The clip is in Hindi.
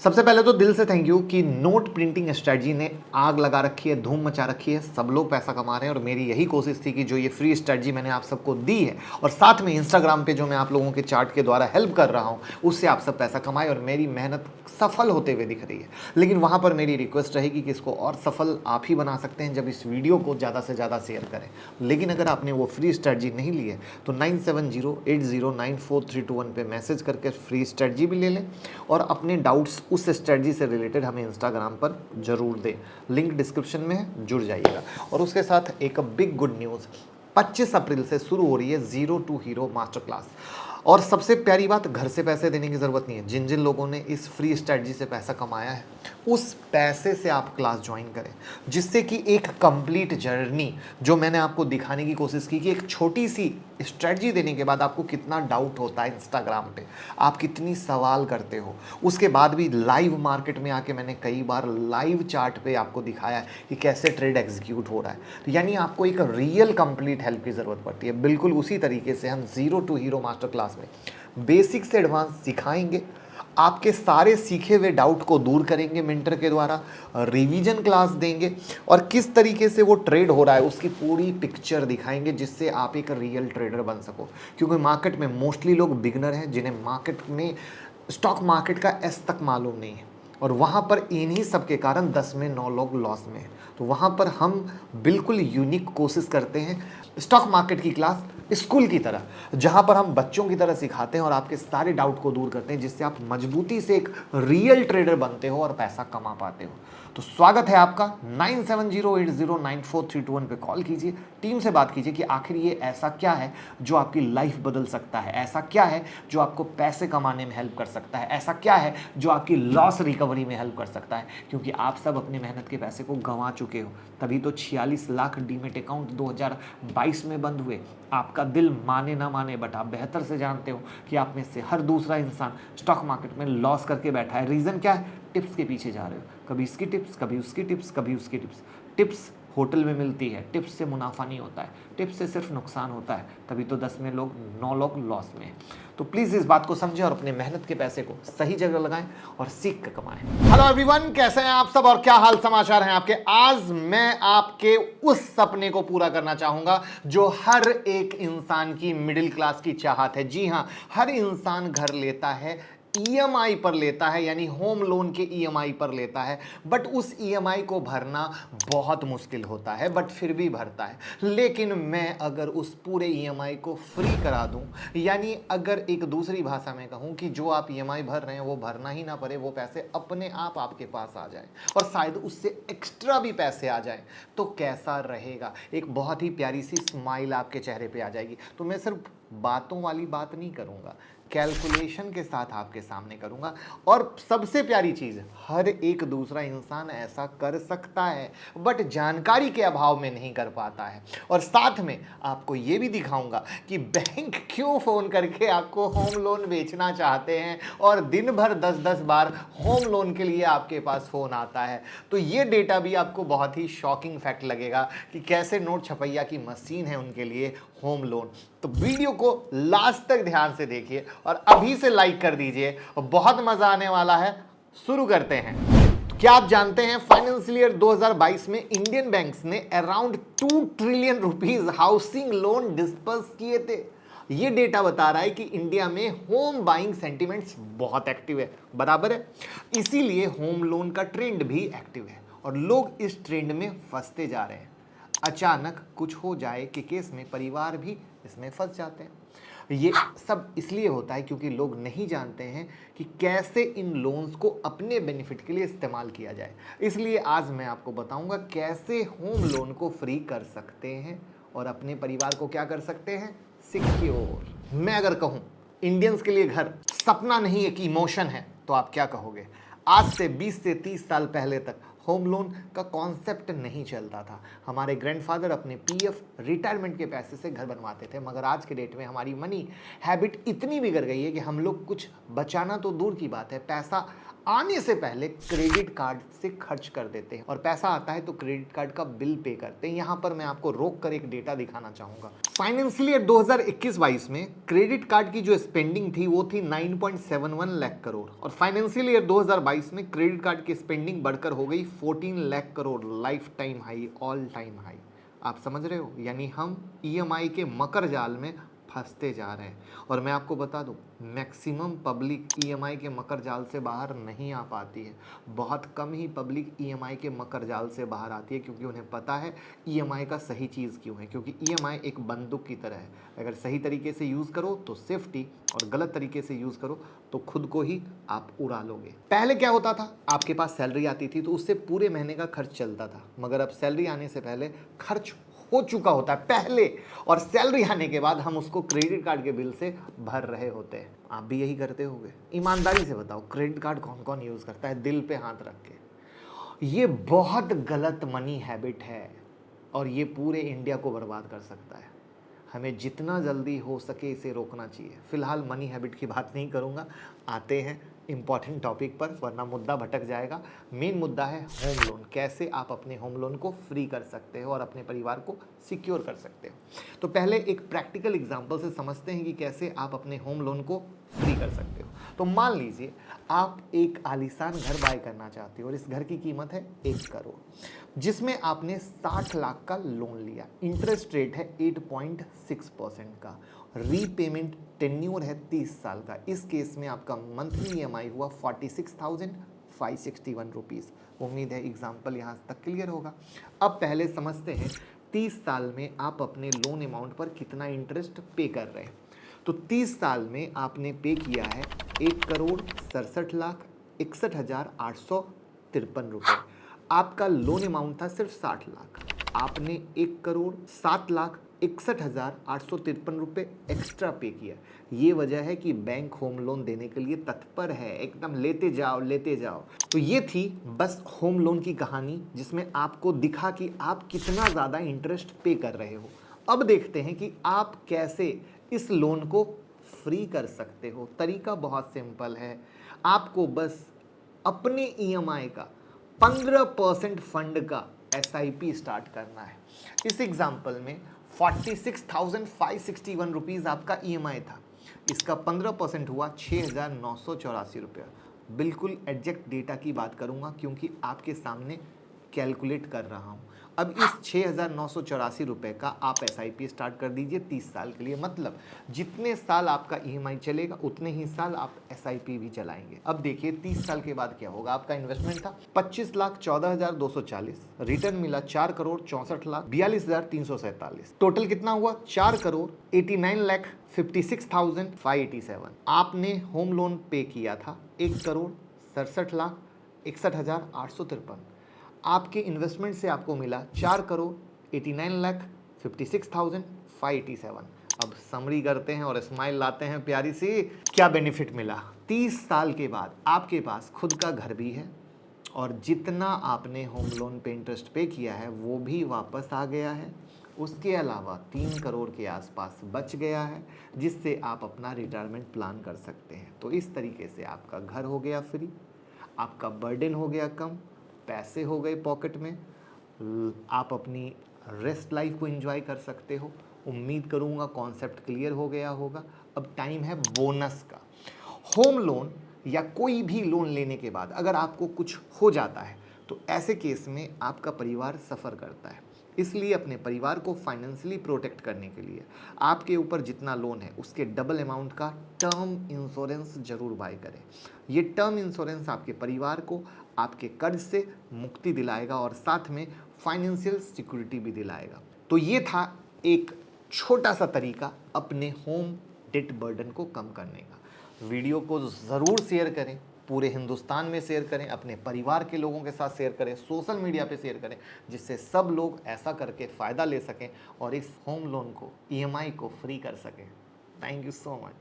सबसे पहले तो दिल से थैंक यू कि नोट प्रिंटिंग स्ट्रेटजी ने आग लगा रखी है, धूम मचा रखी है, सब लोग पैसा कमा रहे हैं। और मेरी यही कोशिश थी कि जो ये फ्री स्ट्रेटजी मैंने आप सबको दी है और साथ में इंस्टाग्राम पे जो मैं आप लोगों के चार्ट के द्वारा हेल्प कर रहा हूँ उससे आप सब पैसा कमाए, और मेरी मेहनत सफल होते हुए दिख रही है। लेकिन वहाँ पर मेरी रिक्वेस्ट रहेगी कि इसको और सफल आप ही बना सकते हैं जब इस वीडियो को ज़्यादा से ज़्यादा शेयर करें। लेकिन अगर आपने वो फ्री स्ट्रेटजी नहीं ली है तो 9708094321 पे मैसेज करके फ्री स्ट्रेटजी भी ले लें और अपने डाउट्स उस स्ट्रेटजी से रिलेटेड हमें इंस्टाग्राम पर जरूर दें। लिंक डिस्क्रिप्शन में है, जुड़ जाइएगा। और उसके साथ एक बिग गुड न्यूज़, 25 अप्रैल से शुरू हो रही है zero to hero master class. और सबसे प्यारी बात, घर से पैसे देने की ज़रूरत नहीं है। जिन जिन लोगों ने इस फ्री स्ट्रेटजी से पैसा कमाया है उस पैसे से आप क्लास ज्वाइन करें, जिससे कि एक कंप्लीट जर्नी जो मैंने आपको दिखाने की कोशिश की कि एक छोटी सी स्ट्रेटजी देने के बाद आपको कितना डाउट होता है इंस्टाग्राम पे, आप कितनी सवाल करते हो। उसके बाद भी लाइव मार्केट में आके मैंने कई बार लाइव चार्ट पे आपको दिखाया है कि कैसे ट्रेड एग्जीक्यूट हो रहा है। तो यानी आपको एक रियल कंप्लीट हेल्प की ज़रूरत पड़ती है। बिल्कुल उसी तरीके से हम zero to hero master class में बेसिक से एडवांस सिखाएंगे, आपके सारे सीखे हुए डाउट को दूर करेंगे मेंटर के द्वारा, रिवीजन क्लास देंगे और किस तरीके से वो ट्रेड हो रहा है उसकी पूरी पिक्चर दिखाएंगे, जिससे आप एक रियल ट्रेडर बन सको। क्योंकि मार्केट में मोस्टली लोग बिगनर हैं जिन्हें मार्केट में स्टॉक मार्केट का एस तक मालूम नहीं है, और वहाँ पर इन्हीं सब के कारण 10 में 9 लोग लॉस में हैं। तो वहाँ पर हम बिल्कुल यूनिक कोशिश करते हैं स्टॉक मार्केट की क्लास स्कूल की तरह, जहाँ पर हम बच्चों की तरह सिखाते हैं और आपके सारे डाउट को दूर करते हैं, जिससे आप मजबूती से एक रियल ट्रेडर बनते हो और पैसा कमा पाते हो। तो स्वागत है आपका। 9708094321 पे कॉल कीजिए, टीम से बात कीजिए कि आखिर ये ऐसा क्या है जो आपकी लाइफ बदल सकता है, ऐसा क्या है जो आपको पैसे कमाने में हेल्प कर सकता है, ऐसा क्या है जो आपकी लॉस रिकवरी में हेल्प कर सकता है। क्योंकि आप सब अपने मेहनत के पैसे को गंवा चुके हो, तभी तो 46 लाख डीमेट अकाउंट 2022 में बंद हुए। आपका दिल माने ना माने, बट आप बेहतर से जानते हो कि आप में से हर दूसरा इंसान स्टॉक मार्केट में लॉस करके बैठा है। रीज़न क्या है? टिप्स के पीछे जा रहे हो, कभी इसकी टिप्स, कभी उसकी टिप्स, कभी उसकी टिप्स। टिप्स होटल में मिलती है, टिप्स से मुनाफा नहीं होता है, टिप्स से सिर्फ नुकसान होता है। तभी तो 10 में लोग 9 लोग लॉस में हैं। तो प्लीज़ इस बात को समझें और अपने मेहनत के पैसे को सही जगह लगाएं और सीख कर कमाएं। हेलो एवरीवन, कैसे हैं आप सब और क्या हाल समाचार हैं आपके। आज मैं आपके उस सपने को पूरा करना चाहूंगा जो हर एक इंसान की मिडिल क्लास की चाहत है। जी हाँ, हर इंसान घर लेता है, ईएमआई पर लेता है, यानी होम लोन के ईएमआई पर लेता है, बट उस ईएमआई को भरना बहुत मुश्किल होता है, बट फिर भी भरता है। लेकिन मैं अगर उस पूरे ईएमआई को फ्री करा दूं, यानी अगर एक दूसरी भाषा में कहूं कि जो आप ईएमआई भर रहे हैं वो भरना ही ना पड़े, वो पैसे अपने आप आपके पास आ जाए और शायद उससे एक्स्ट्रा भी पैसे आ जाए, तो कैसा रहेगा। एक बहुत ही प्यारी सी स्माइल आपके चेहरे पे आ जाएगी। तो मैं सिर्फ बातों वाली बात नहीं करूंगा, कैलकुलेशन के साथ आपके सामने करूंगा। और सबसे प्यारी चीज़, हर एक दूसरा इंसान ऐसा कर सकता है, बट जानकारी के अभाव में नहीं कर पाता है। और साथ में आपको ये भी दिखाऊंगा कि बैंक क्यों फ़ोन करके आपको होम लोन बेचना चाहते हैं और दिन भर 10-10 बार होम लोन के लिए आपके पास फ़ोन आता है। तो ये डेटा भी आपको बहुत ही शॉकिंग फैक्ट लगेगा कि कैसे नोट छपैया की मशीन है उनके लिए होम लोन। तो वीडियो को लास्ट तक ध्यान से देखिए और अभी से लाइक कर दीजिए, बहुत मजा आने वाला है। शुरू करते हैं। तो क्या आप जानते हैं फाइनेंशियल ईयर 2022 में इंडियन बैंक्स ने around 2 trillion rupees housing loan disperse किए थे। ये डेटा बता रहा है कि इंडिया में होम बाइंग सेंटिमेंट्स बहुत एक्टिव है, बराबर है। इसीलिए होम लोन का ट्रेंड भी एक्टिव है और लोग इस ट्रेंड में फंसते जा रहे हैं। अचानक कुछ हो जाए के केस में परिवार भी इसमें फंस जाते हैं। ये सब इसलिए होता है क्योंकि लोग नहीं जानते हैं कि कैसे इन लोन्स को अपने बेनिफिट के लिए इस्तेमाल किया जाए। इसलिए आज मैं आपको बताऊंगा कैसे होम लोन को फ्री कर सकते हैं और अपने परिवार को क्या कर सकते हैं, सिक्योर। मैं अगर कहूं इंडियंस के लिए घर सपना नहीं एक इमोशन है, तो आप क्या कहोगे? आज से 20 से 30 साल पहले तक होम लोन का कॉन्सेप्ट नहीं चलता था। हमारे ग्रैंडफादर अपने पीएफ रिटायरमेंट के पैसे से घर बनवाते थे, मगर आज के डेट में हमारी मनी हैबिट इतनी बिगड़ गई है कि हम लोग कुछ बचाना तो दूर की बात है, पैसा आने से पहले क्रेडिट कार्ड से खर्च कर देते हैं और पैसा आता है तो क्रेडिट कार्ड का बिल पे करते हैं। यहां पर मैं आपको रोक कर एक डेटा दिखाना चाहूंगा। फाइनेंशियल ईयर 2021-22 में क्रेडिट कार्ड की जो स्पेंडिंग थी वो थी 9.71 लाख करोड़ और फाइनेंशियल ईयर 2022 में क्रेडिट कार्ड की स्पेंडिंग बढ़कर हो गई 14 lakh crore, life time high, all time high. आप समझ रहे हो, यानी हम ईएमआई के मकर जाल में फंसते जा रहे हैं। और मैं आपको बता दूं, मैक्सिमम पब्लिक ईएमआई के मकर जाल से बाहर नहीं आ पाती है। बहुत कम ही पब्लिक ईएमआई के मकर जाल से बाहर आती है, क्योंकि उन्हें पता है ईएमआई का सही चीज़ क्यों है। क्योंकि ईएमआई एक बंदूक की तरह है, अगर सही तरीके से यूज़ करो तो सेफ्टी, और गलत तरीके से यूज़ करो तो खुद को ही आप उड़ा लोगे। पहले क्या होता था, आपके पास सैलरी आती थी तो उससे पूरे महीने का खर्च चलता था, मगर अब सैलरी आने से पहले खर्च हो चुका होता है पहले, और सैलरी आने के बाद हम उसको क्रेडिट कार्ड के बिल से भर रहे होते हैं। आप भी यही करते होगे। ईमानदारी से बताओ, क्रेडिट कार्ड कौन कौन यूज़ करता है दिल पे हाथ रख के? ये बहुत गलत मनी हैबिट है और ये पूरे इंडिया को बर्बाद कर सकता है। हमें जितना जल्दी हो सके इसे रोकना चाहिए। फिलहाल मनी हैबिट की बात नहीं करूँगा, आते हैं इंपॉर्टेंट टॉपिक पर, वरना मुद्दा भटक जाएगा। मेन मुद्दा है होम लोन, कैसे आप अपने होम लोन को फ्री कर सकते हो और अपने परिवार को सिक्योर कर सकते हो। तो पहले एक प्रैक्टिकल एग्जांपल से समझते हैं कि कैसे आप अपने होम लोन को फ्री कर सकते हो। तो मान लीजिए आप एक आलीशान घर बाय करना चाहते हो और इस घर की कीमत है 1 करोड़, जिसमें आपने 60 लाख का लोन लिया। इंटरेस्ट रेट है 8.6% का, रीपेमेंट टेन्योर है 30 साल का। इस केस में आपका मंथली ईएमआई हुआ 46,561 रुपीज़। उम्मीद है एग्जाम्पल यहाँ तक क्लियर होगा। अब पहले समझते हैं 30 साल में आप अपने लोन अमाउंट पर कितना इंटरेस्ट पे कर रहे हैं। तो 30 साल में आपने पे किया है 1,67,61,853 रुपये। आपका लोन अमाउंट था सिर्फ 60 लाख, आपने 1,07,61,853 रुपये एक्स्ट्रा पे किया। ये वजह है कि बैंक होम लोन देने के लिए तत्पर है, एकदम लेते जाओ लेते जाओ। तो ये थी बस होम लोन की कहानी, जिसमें आपको दिखा कि आप कितना ज़्यादा इंटरेस्ट पे कर रहे हो। अब देखते हैं कि आप कैसे इस लोन को फ्री कर सकते हो। तरीका बहुत सिंपल है, आपको बस अपने ईएमआई का 15% फंड का एसआईपी स्टार्ट करना है। इस एग्जाम्पल में 46,561 रुपीज़ आपका ईएमआई था, इसका 15% हुआ 6,984 रुपया। बिल्कुल एग्जैक्ट डेटा की बात करूंगा क्योंकि आपके सामने कैलकुलेट कर रहा हूं। अब इस 6,984 रुपये का आप एसआईपी स्टार्ट कर दीजिए 30 साल के लिए। मतलब जितने साल आपका ईएमआई चलेगा उतने ही साल आप एसआईपी भी चलाएंगे। अब देखिए 30 साल के बाद क्या होगा। आपका इन्वेस्टमेंट था 25,14,240, रिटर्न मिला 4,64,42,347। टोटल कितना हुआ 4,89,56,587। आपने होम लोन पे किया था 1,67,61,853। आपके इन्वेस्टमेंट से आपको मिला 4,89,56,587। अब समरी करते हैं और स्माइल लाते हैं प्यारी सी। क्या बेनिफिट मिला? 30 साल के बाद आपके पास खुद का घर भी है और जितना आपने होम लोन पे इंटरेस्ट पे किया है वो भी वापस आ गया है। उसके अलावा 3 करोड़ के आसपास बच गया है, जिससे आप अपना रिटायरमेंट प्लान कर सकते हैं। तो इस तरीके से आपका घर हो गया फ्री, आपका बर्डन हो गया कम, पैसे हो गए पॉकेट में, आप अपनी रेस्ट लाइफ को एंजॉय कर सकते हो। उम्मीद करूंगा कॉन्सेप्ट क्लियर हो गया होगा। अब टाइम है बोनस का। होम लोन या कोई भी लोन लेने के बाद अगर आपको कुछ हो जाता है तो ऐसे केस में आपका परिवार सफ़र करता है। इसलिए अपने परिवार को फाइनेंशियली प्रोटेक्ट करने के लिए आपके ऊपर जितना लोन है उसके डबल अमाउंट का टर्म इंश्योरेंस जरूर बाय करें। ये टर्म इंश्योरेंस आपके परिवार को आपके कर्ज से मुक्ति दिलाएगा और साथ में फाइनेंशियल सिक्योरिटी भी दिलाएगा। तो ये था एक छोटा सा तरीका अपने होम डेट बर्डन को कम करने का। वीडियो को ज़रूर शेयर करें, पूरे हिंदुस्तान में शेयर करें, अपने परिवार के लोगों के साथ शेयर करें, सोशल मीडिया पे शेयर करें, जिससे सब लोग ऐसा करके फ़ायदा ले सकें और इस होम लोन को, ईएमआई को फ्री कर सकें। Thank you so much.